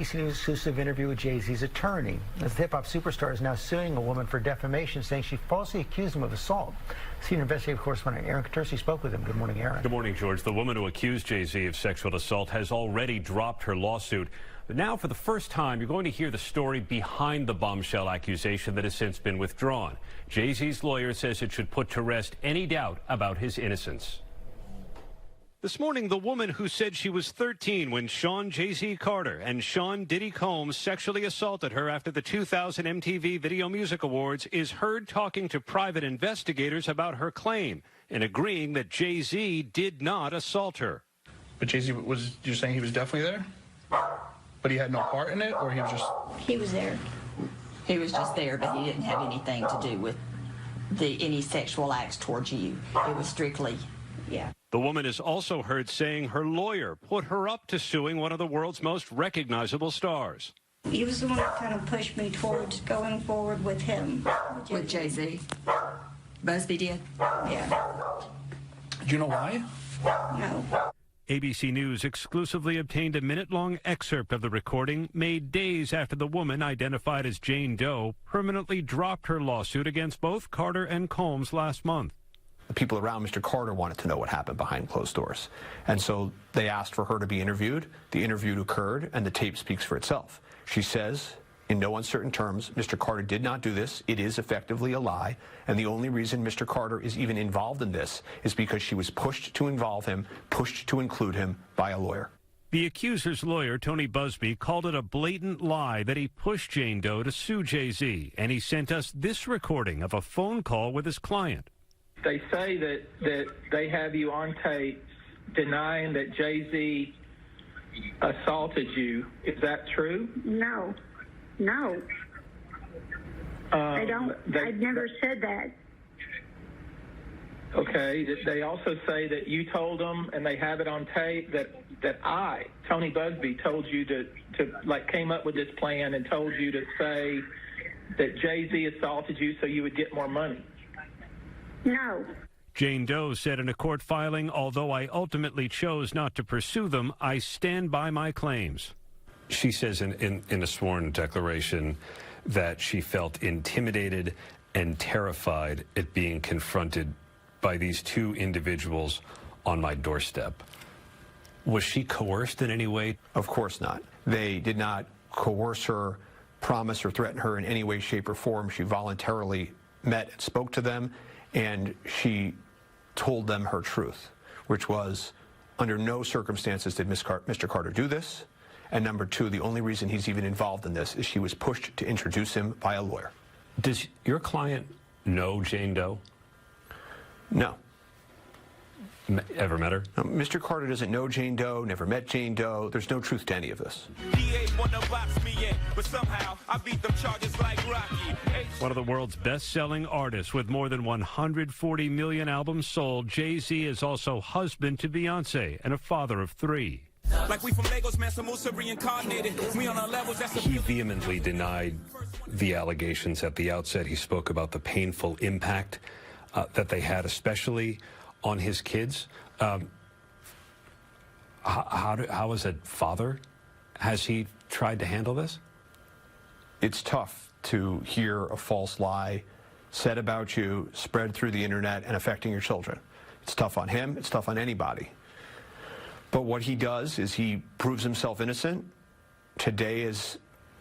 ABC News exclusive interview with Jay-Z's attorney. As the hip-hop superstar is now suing a woman for defamation, saying she falsely accused him of assault. Senior investigative correspondent Aaron Katersi spoke with him. Good morning, Aaron. Good morning, George. The woman who accused Jay-Z of sexual assault has already dropped her lawsuit. But now, for the first time, you're going to hear the story behind the bombshell accusation that has since been withdrawn. Jay-Z's lawyer says it should put to rest any doubt about his innocence. This morning, the woman who said she was 13 when Sean Jay-Z Carter and Sean Diddy Combs sexually assaulted her after the 2000 MTV Video Music Awards is heard talking to private investigators about her claim and agreeing that Jay-Z did not assault her. But Jay-Z you're saying he was definitely there? But he had no part in it, or he was just... He was there. He was just there, but he didn't have anything to do with any sexual acts towards you. It was strictly... Yeah. The woman is also heard saying her lawyer put her up to suing one of the world's most recognizable stars. He was the one that kind of pushed me towards going forward with him. With Jay-Z? Busby did? Yeah. Do you know why? No. ABC News exclusively obtained a minute-long excerpt of the recording made days after the woman, identified as Jane Doe, permanently dropped her lawsuit against both Carter and Combs last month. The people around Mr. Carter wanted to know what happened behind closed doors. And so they asked for her to be interviewed. The interview occurred, and the tape speaks for itself. She says, in no uncertain terms, Mr. Carter did not do this. It is effectively a lie. And the only reason Mr. Carter is even involved in this is because she was pushed to involve him, pushed to include him by a lawyer. The accuser's lawyer, Tony Busby, called it a blatant lie that he pushed Jane Doe to sue Jay-Z. And he sent us this recording of a phone call with his client. They say that they have you on tape denying that Jay-Z assaulted you. Is that true? No. No. I don't. I've never said that. Okay. They also say that you told them, and they have it on tape, that I, Tony Busby, told you to came up with this plan and told you to say that Jay-Z assaulted you so you would get more money. No. Jane Doe said in a court filing, although I ultimately chose not to pursue them, I stand by my claims. She says in a sworn declaration that she felt intimidated and terrified at being confronted by these two individuals on my doorstep. Was she coerced in any way? Of course not. They did not coerce her, promise or threaten her in any way, shape, or form. She voluntarily met and spoke to them, and she told them her truth, which was, under no circumstances did Mr. Carter do this, and number two, the only reason he's even involved in this is she was pushed to introduce him by a lawyer. Does your client know Jane Doe? No. Ever met her? No, Mr. Carter doesn't know Jane Doe, never met Jane Doe. There's no truth to any of this. One of the world's best-selling artists with more than 140 million albums sold, Jay-Z is also husband to Beyonce and a father of three. Like we from Lagos, man, some Musa reincarnated. We on our levels, that's He vehemently denied the allegations at the outset. He spoke about the painful impact that they had, especially on his kids. How as a father, has he tried to handle this? It's tough to hear a false lie said about you, spread through the internet, and affecting your children. It's tough on him. It's tough on anybody. But what he does is he proves himself innocent. Today is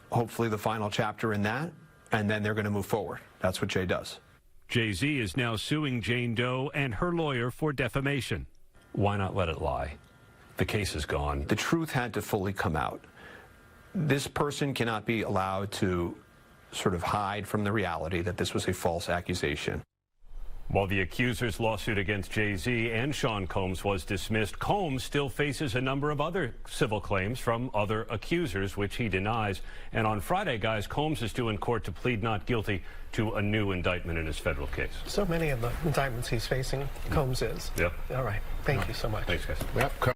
hopefully the final chapter in that, and then they're going to move forward. That's what Jay does. Jay-Z is now suing Jane Doe and her lawyer for defamation. Why not let it lie? The case is gone. The truth had to fully come out. This person cannot be allowed to sort of hide from the reality that this was a false accusation. While the accuser's lawsuit against Jay-Z and Sean Combs was dismissed, Combs still faces a number of other civil claims from other accusers, which he denies. And on Friday, guys, Combs is due in court to plead not guilty to a new indictment in his federal case. So many of the indictments he's facing, Combs is. Yep. All right. Thank you so much. Thanks, guys. Yep.